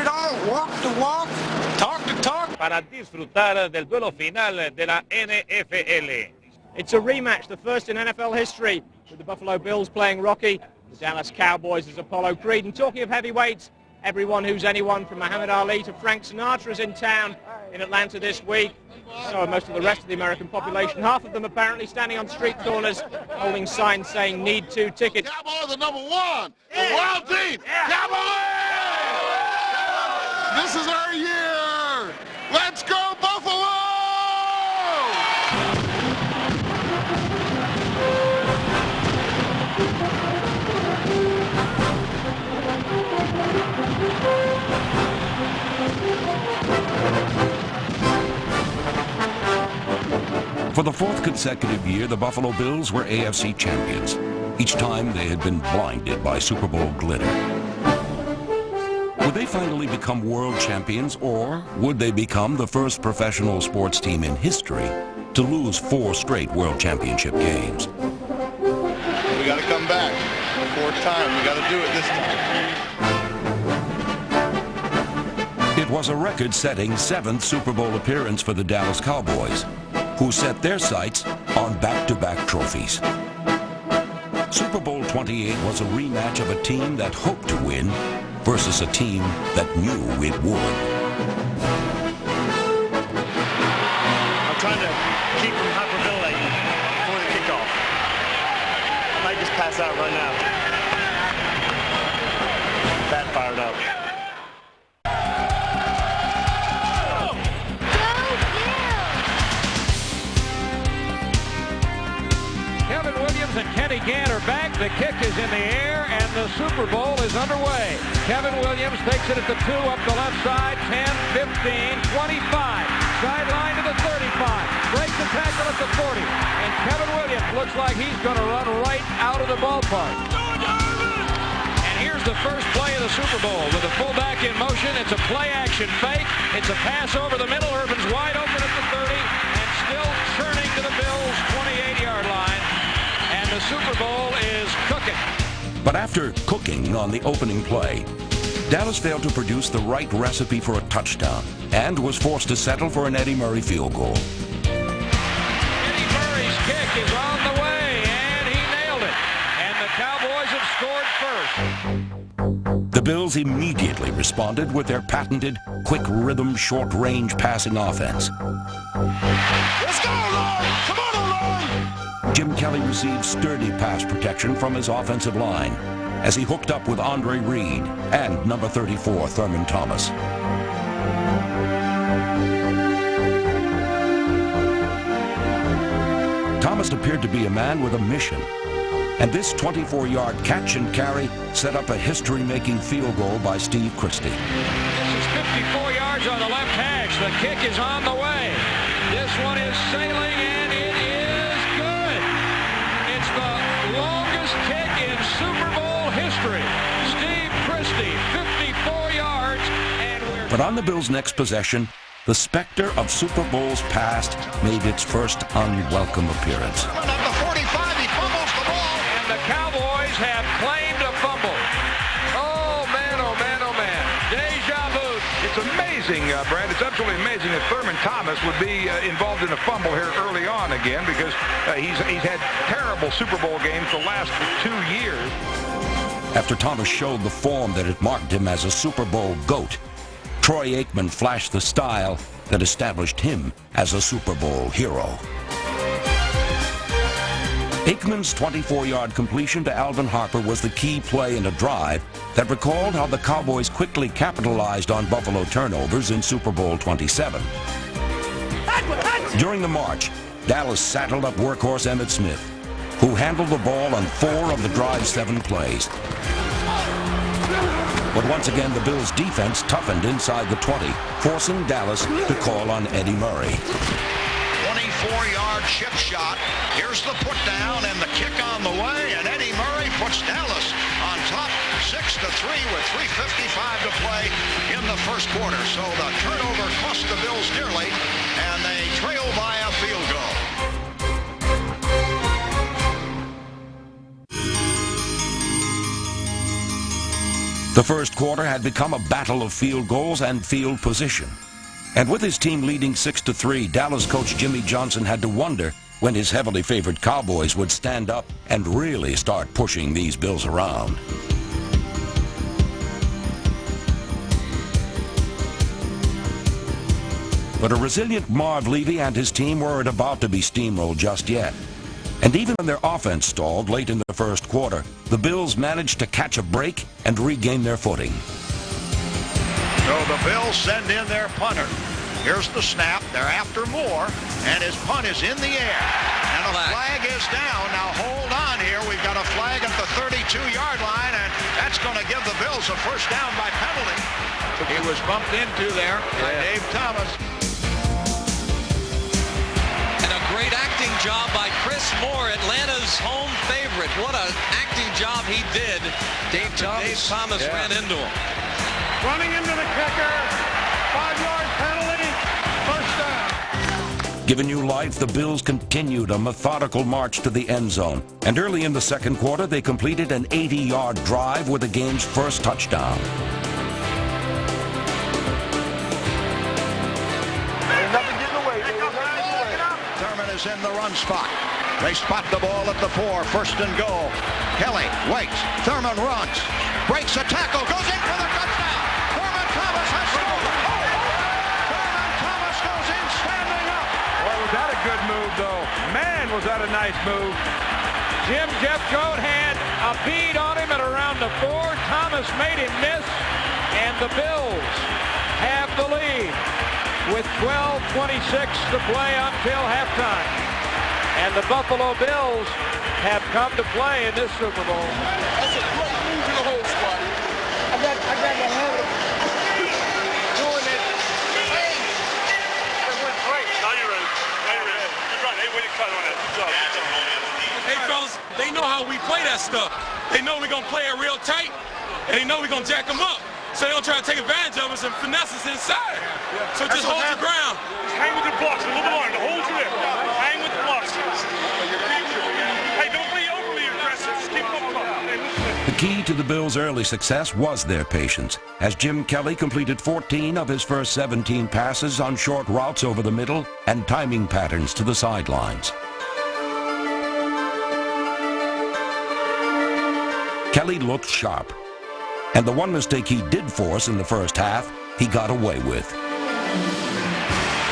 corridor, walk to walk, talk to talk. Para disfrutar del duelo final de la NFL. It's a rematch, the first in NFL history, with the Buffalo Bills playing Rocky, the Dallas Cowboys as Apollo Creed. And talking of heavyweights, everyone who's anyone from Muhammad Ali to Frank Sinatra is in town in Atlanta this week. So are most of the rest of the American population. Half of them apparently standing on street corners holding signs saying "Need 2 tickets." Cowboys are #1, the world team. Cowboys! This is our year. Let's go Buffalo! For the fourth consecutive year, the Buffalo Bills were AFC champions. Each time they had been blinded by Super Bowl glitter. Would they finally become world champions, or would they become the first professional sports team in history to lose 4 straight world championship games? We got to come back. 4th time. We got to do it this time. It was a record-setting 7th Super Bowl appearance for the Dallas Cowboys, who set their sights on back-to-back trophies. Super Bowl 28 was a rematch of a team that hoped to win versus a team that knew it would. I'm trying to keep from hyperventilating before the kickoff. I might just pass out right now. That fired up. And Kenny Gann are back. The kick is in the air, and the Super Bowl is underway. Kevin Williams takes it at the 2, up the left side, 10, 15, 25. Sideline to the 35. Breaks the tackle at the 40. And Kevin Williams looks like he's going to run right out of the ballpark. And here's the first play of the Super Bowl with the fullback in motion. It's a play-action fake. It's a pass over the middle. Irvin's wide open at the 30 and still churning to the Bills' 28-yard line. The Super Bowl is cooking. But after cooking on the opening play, Dallas failed to produce the right recipe for a touchdown and was forced to settle for an Eddie Murray field goal. Eddie Murray's kick is on the way, and he nailed it. And the Cowboys have scored first. The Bills immediately responded with their patented quick rhythm, short-range passing offense. Let's go, Lord! Come on, Lord! Jim Kelly received sturdy pass protection from his offensive line as he hooked up with Andre Reed and number 34, Thurman Thomas. Thomas appeared to be a man with a mission, and this 24-yard catch and carry set up a history-making field goal by Steve Christie. This is 54 yards on the left hash. The kick is on the way. This one is sailing, and it is good. It's the longest kick in Super Bowl history. Steve Christie, 54 yards, and we're... But on the Bills' next possession, the specter of Super Bowls past made its first unwelcome appearance. At the 45, he fumbles the ball. And the Cowboys have claimed a fumble. Oh, man, oh, man, oh, man. Deja vu. It's amazing, Brad. It's absolutely amazing that Thurman Thomas would be involved in a fumble here early on again, because he's had terrible Super Bowl games the last 2 years. After Thomas showed the form that had marked him as a Super Bowl GOAT, Troy Aikman flashed the style that established him as a Super Bowl hero. Aikman's 24-yard completion to Alvin Harper was the key play in a drive that recalled how the Cowboys quickly capitalized on Buffalo turnovers in Super Bowl 27. During the march, Dallas saddled up workhorse Emmitt Smith, who handled the ball on 4 of the drive's 7 plays. But once again, the Bills' defense toughened inside the 20, forcing Dallas to call on Eddie Murray. 24-yard chip shot. Here's the put down and the kick on the way, and Eddie Murray puts Dallas on top 6-3 with 3:55 to play in the first quarter. So the turnover cost the Bills dearly, and they trail by a field goal. The first quarter had become a battle of field goals and field position. And with his team leading 6-3, Dallas coach Jimmy Johnson had to wonder when his heavily favored Cowboys would stand up and really start pushing these Bills around. But a resilient Marv Levy and his team weren't about to be steamrolled just yet. And even when their offense stalled late in the first quarter, the Bills managed to catch a break and regain their footing. So the Bills send in their punter. Here's the snap. They're after Moore, and his punt is in the air. And a flag is down. Now hold on here. We've got a flag at the 32-yard line, and that's going to give the Bills a first down by penalty. He was bumped into there by Dave Thomas. And a great acting job by Chris Moore, Atlanta's home favorite. What an acting job he did. Dave Thomas ran into him. Running into the kicker. 5-yard penalty. First down. Given new life, the Bills continued a methodical march to the end zone. And early in the second quarter, they completed an 80-yard drive with the game's first touchdown. Thurman is in the run spot. They spot the ball at the 4, first and goal. Kelly waits. Thurman runs. Breaks a tackle. Goes in for the touchdown. Thurman Thomas has scored. Thurman Thomas goes in standing up. Boy, was that a good move, though. Man, was that a nice move. Jim Jeffcoat had a bead on him at around the 4. Thomas made him miss, and the Bills have the lead with 12:26 to play until halftime. And the Buffalo Bills have come to play in this Super Bowl. That's a great move in the whole squad. I got to have it. Doing it. It went great. Now you're ready. You're right. Hey, way to cut on that. Good job. Hey, fellas, they know how we play that stuff. They know we're going to play it real tight, and they know we're going to jack them up. So they don't try to take advantage of us and finesse us inside. So just hold your ground. Just hang with your blocks a little bit longer. Hold you there. Hang with the blocks. Hey, don't be overly aggressive. Just keep them up. The key to the Bills' early success was their patience, as Jim Kelly completed 14 of his first 17 passes on short routes over the middle and timing patterns to the sidelines. Kelly looked sharp, and the one mistake he did force in the first half, he got away with.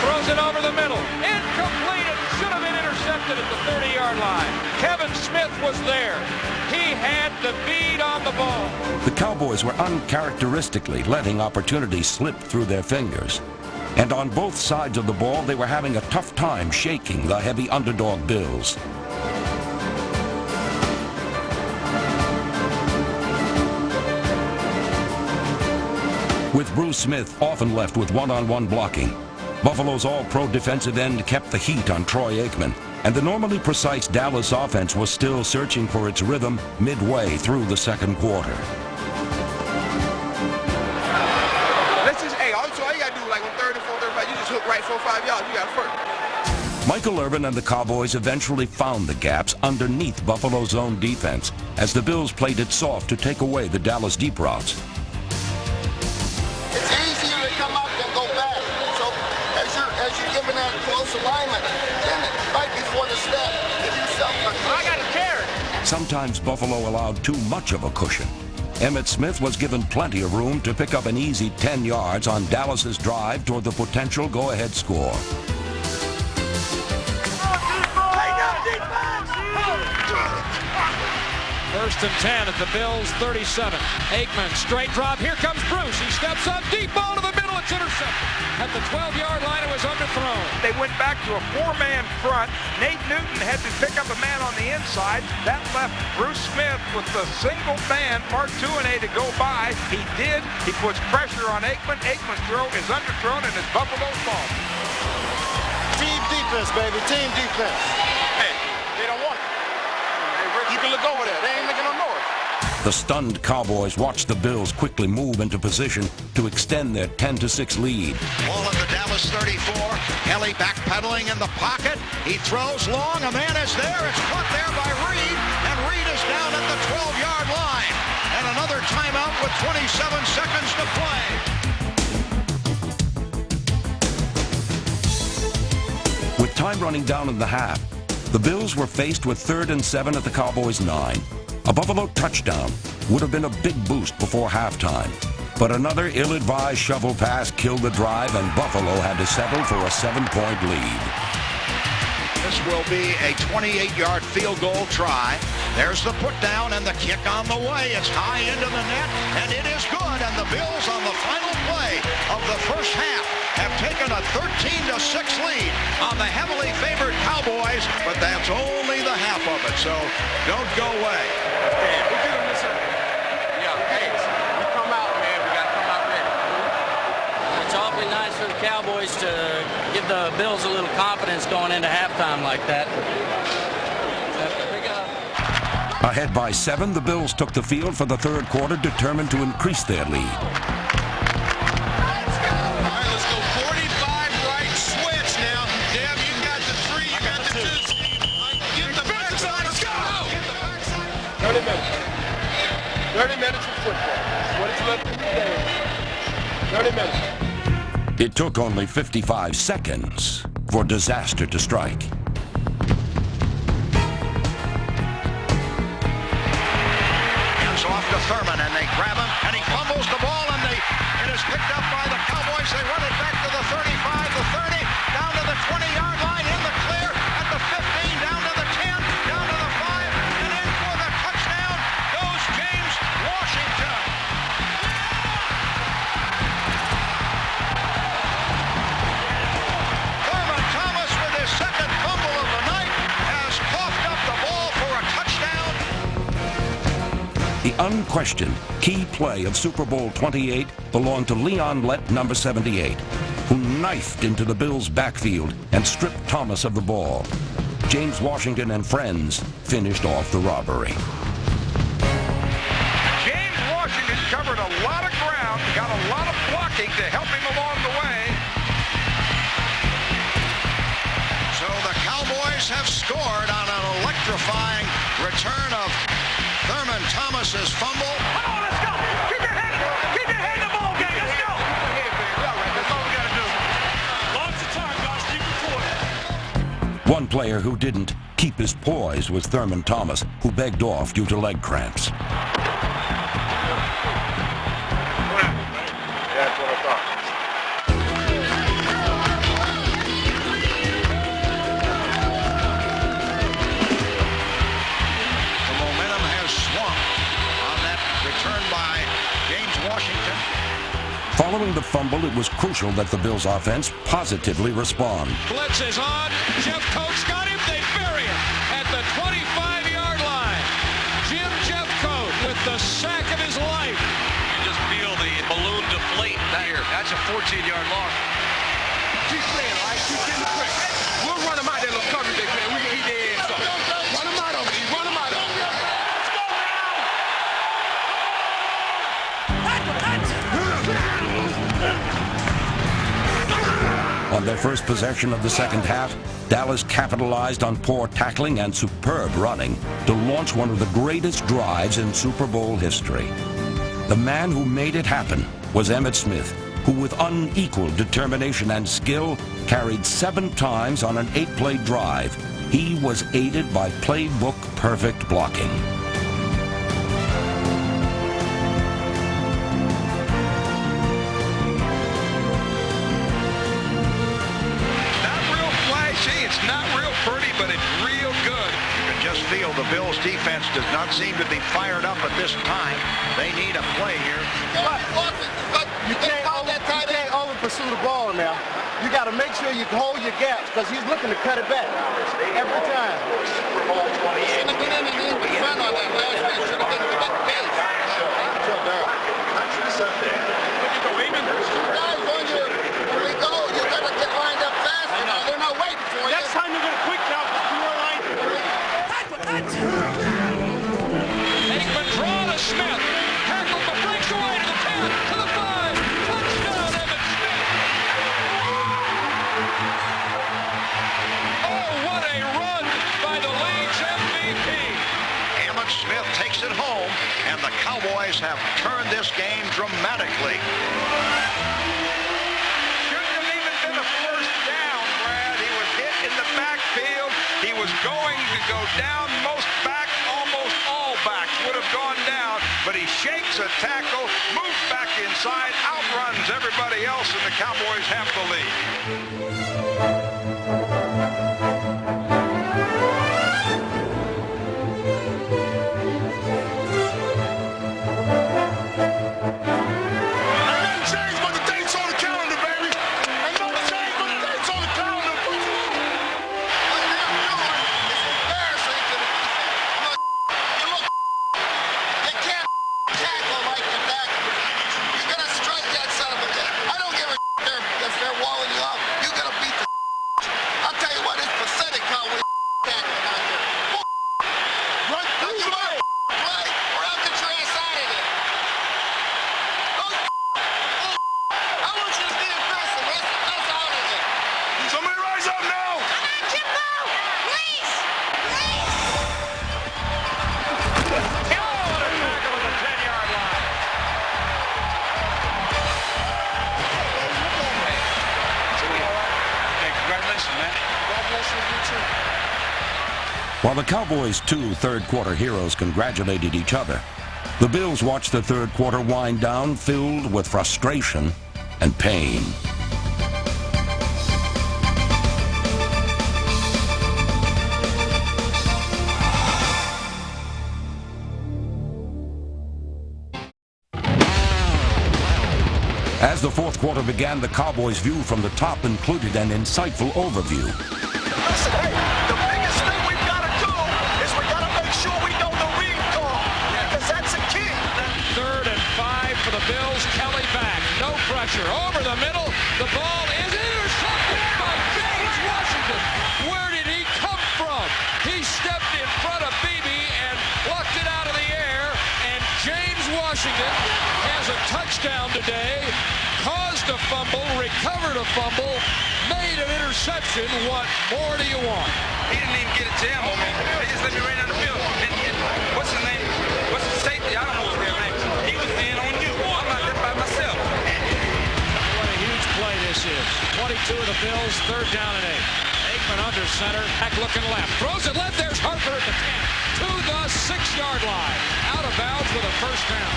Throws it over the middle. Incomplete. It should have been intercepted at the 30-yard line. Kevin Smith was there. He had the bead on the ball. The Cowboys were uncharacteristically letting opportunities slip through their fingers. And on both sides of the ball, they were having a tough time shaking the heavy underdog Bills. With Bruce Smith often left with one-on-one blocking, Buffalo's all-pro defensive end kept the heat on Troy Aikman, and the normally precise Dallas offense was still searching for its rhythm midway through the second quarter. All you got to do, like on 34, 35, you just hook right 4 or 5 yards, you got first. Michael Irvin and the Cowboys eventually found the gaps underneath Buffalo's zone defense as the Bills played it soft to take away the Dallas deep routes. It's easier to come up than go back. So as you're giving that close alignment, then right before the step, give yourself a cushion. I got a carrot. Sometimes Buffalo allowed too much of a cushion. Emmitt Smith was given plenty of room to pick up an easy 10 yards on Dallas's drive toward the potential go-ahead score. First and 10 at the Bills' 37. Aikman, straight drop. Here comes Bruce. He steps up, deep ball to the middle. It's intercepted. At the 12-yard line, it was underthrown. They went back to a 4-man front. Nate Newton had to pick up a man on the inside. That left Bruce Smith with the single man, Part 2A, to go by. He did. He puts pressure on Aikman. Aikman's throw is underthrown, and it's Buffalo's ball. Team defense, baby. Team defense. Hey, they don't want it. You can look over there. They ain't making no noise. The stunned Cowboys watched the Bills quickly move into position to extend their 10-6 lead. Ball at the Dallas 34. Kelly backpedaling in the pocket. He throws long. A man is there. It's caught there by Reed. And Reed is down at the 12-yard line. And another timeout with 27 seconds to play. With time running down in the half, the Bills were faced with 3rd and 7 at the Cowboys' 9. A Buffalo touchdown would have been a big boost before halftime. But another ill-advised shovel pass killed the drive, and Buffalo had to settle for a 7-point lead. This will be a 28-yard field goal try. There's the put down and the kick on the way. It's high into the net, and it is good. And the Bills on the final play of the first half have taken a 13-6 lead on the heavily favored Cowboys, but that's only the half of it, so don't go away. Nice for the Cowboys to give the Bills a little confidence going into halftime like that. Ahead by 7, the Bills took the field for the 3rd quarter, determined to increase their lead. Let's go. All right, let's go 45 right switch now. Deb, you got the 3, you got the 2. Get the backside. Let's go. 30 minutes. 30 minutes of football. What is left in the game? 30 minutes. It took only 55 seconds for disaster to strike. Hands off to Thurman, and they grab him, and he fumbles the ball, and it is picked up by the Cowboys. They run it back to the 35, the 30, down to the 20-yard line, in the clear, at the 15, down to the 10, down to the 5, and in for the touchdown goes James Washington. Second fumble of the night has coughed up the ball for a touchdown. The unquestioned key play of Super Bowl 28 belonged to Leon Lett, number 78, who knifed into the Bills' backfield and stripped Thomas of the ball. James Washington and friends finished off the robbery. James Washington covered a lot of ground, got a lot of blocking to help him along the way. So the Cowboys have scored on an electrifying return of Thurman Thomas's fumble. Come on, let's go. Keep your head in the ball game. Let's go. That's all we got to do. Lots of time, guys. Keep recording. One player who didn't keep his poise was Thurman Thomas, who begged off due to leg cramps. That's what I thought. Following the fumble, it was crucial that the Bills' offense positively respond. Blitz is on. Jeff Coates got him. They bury him at the 25-yard line. Jeff Coates with the sack of his life. You just feel the balloon deflate here. That's a 14-yard loss. Keep playing, all right? Keep getting the press. We'll run them out there, little coverage, big man. We can eat their ass up. Run them out of it. Run them out of it. On their first possession of the second half, Dallas capitalized on poor tackling and superb running to launch one of the greatest drives in Super Bowl history. The man who made it happen was Emmitt Smith, who with unequaled determination and skill carried 7 times on an 8-play drive. He was aided by playbook perfect blocking. The Bills defense does not seem to be fired up at this time. They need a play here. You can't over pursue the ball now. You got to make sure you hold your gaps because he's looking to cut it back every time. Super Bowl 28. Should have been in the front on that last week. Should have been the base. Sunday. Guys, when we go, you got to get lined up fast. They're not waiting for you. Next time you're going to quick count. Aikman draw to Smith. Tackle the breaks away to the 10, to the 5. Touchdown, Emmitt Smith. Oh, what a run by the league's MVP. Emmitt Smith takes it home, and the Cowboys have turned this game dramatically. Shouldn't have even been a first down, Brad. He was hit in the backfield. He was going to go down. Most backs, almost all backs would have gone down, but he shakes a tackle, moves back inside, outruns everybody else, and the Cowboys have the lead. While the Cowboys' two third-quarter heroes congratulated each other, the Bills watched the third quarter wind down filled with frustration and pain. As the fourth quarter began, the Cowboys' view from the top included an insightful overview. Listen, hey, the biggest thing we've got to do is we got to make sure we know the read call, because that's a key. 3rd and 5 for the Bills. Kelly back. No pressure. Over the middle. The ball is intercepted by James Washington. Where did he come from? He stepped in front of Beebe and plucked it out of the air. And James Washington has a touchdown today. Caused a fumble, recovered a fumble, made an interception. What more do you want? He didn't even get a jam on me. They just let me right down the field. And what's his name? What's his safety? I don't know his real name. He was in on you. I'm out there by myself. What a huge play this is. 22 of the Bills, 3rd down and 8. Aikman under center, back looking left. Throws it left. There's Harper at the 10. To the 6-yard line. Out of bounds with a first down.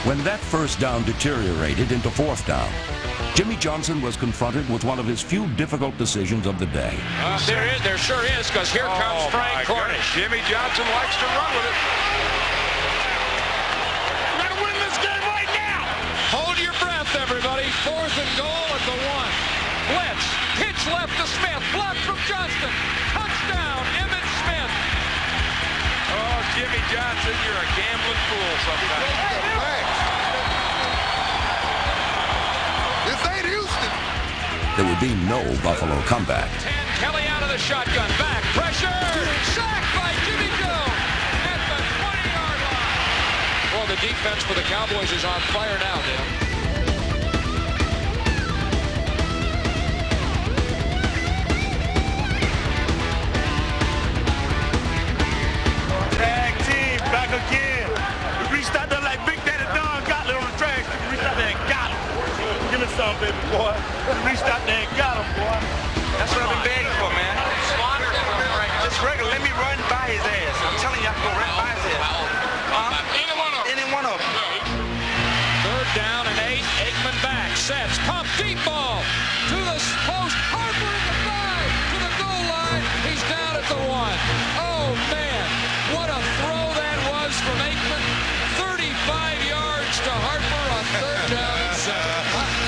When that first down deteriorated into 4th down, Jimmy Johnson was confronted with one of his few difficult decisions of the day. There sure is, because here comes Frank Cornish. Jimmy Johnson likes to run with it. We're going to win this game right now. Hold your breath, everybody. 4th and goal at the 1. Blitz. Pitch left to Smith. Blocked from Johnston. Touchdown, Emmitt Smith. Oh, Jimmy Johnson, you're a gambling fool sometimes. This ain't Houston. There would be no Buffalo comeback. 10, Kelly out of the shotgun. Back, pressure. Sacked by Jimmy Jones at the 20-yard line. Well, the defense for the Cowboys is on fire now, Dale. Tag team back again. We reached out there like Big Daddy Don Gottlieb on the track. We reached out there and got him. Give me some, baby boy. We reached out there and got him, boy. That's what I've been begging for, man. Just regular, let me run by his ass. I'm telling you, I can go right by his ass. Any one of them. 3rd down and 8. Aikman back. Sets. Pump. Deep ball. To the post. Harper at the 5. To the goal line. He's down at the 1. Oh, man. What a throw that was from Aikman. 35 yards to Harper on 3rd down and 7.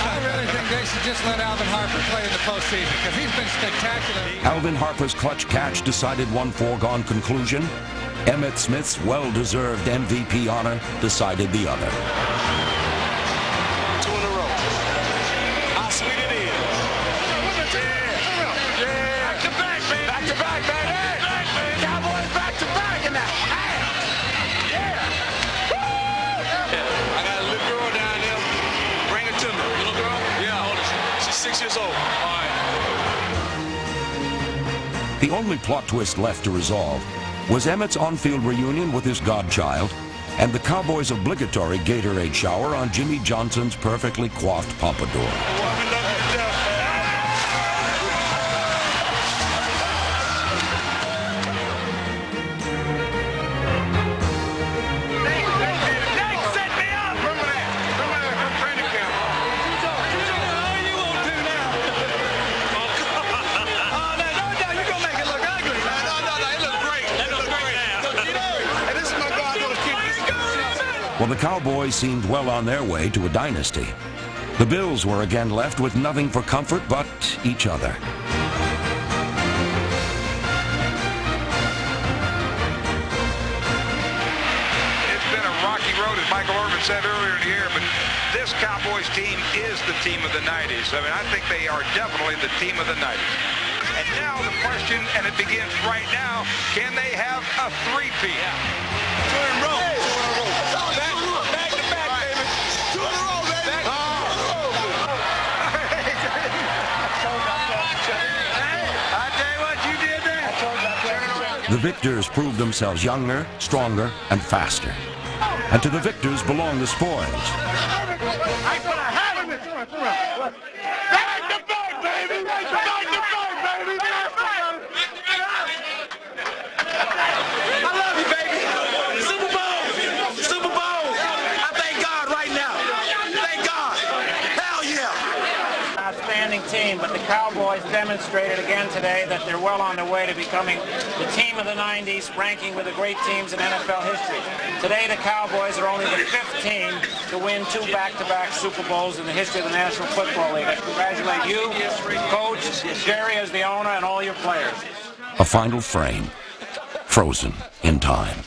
I really think they should just let Alvin Harper play in the postseason, because he's been spectacular. Alvin Harper's clutch catch decided one foregone conclusion. Emmitt Smith's well-deserved MVP honor decided the other. 2 in a row. How sweet it is. Yeah. Back to back, baby. Back to back, baby. Back, baby. Cowboys back to back in that. Yeah. Woo! I got a little girl down there. Bring her to me. Little girl? Yeah. How old is she? She's 6 years old. All right. The only plot twist left to resolve was Emmitt's on-field reunion with his godchild and the Cowboys' obligatory Gatorade shower on Jimmy Johnson's perfectly coiffed pompadour. Well, the Cowboys seemed well on their way to a dynasty. The Bills were again left with nothing for comfort but each other. It's been a rocky road, as Michael Irvin said earlier in the year, but this Cowboys team is the team of the 90s. I mean, I think they are definitely the team of the 90s. And now the question, and it begins right now, can they have a three-peat? Two in a row. Back to back, baby. Two in a row, baby. I tell you what, you did that. The victors proved themselves younger, stronger, and faster. And to the victors belong the spoils. Back to back, baby. Back to back, baby. I love you, baby. Super Bowl. Super Bowl. I thank God right now. Thank God. Hell yeah. Outstanding team, but the Cowboys demonstrated again today that they're well on their way to becoming the team of the 90s, ranking with the great teams in NFL history. Today, the Cowboys are only the 5th team to win 2 back-to-back Super Bowls in the history of the National Football League. I congratulate you, Coach, Jerry as the owner, and all your players. A final frame, frozen in time.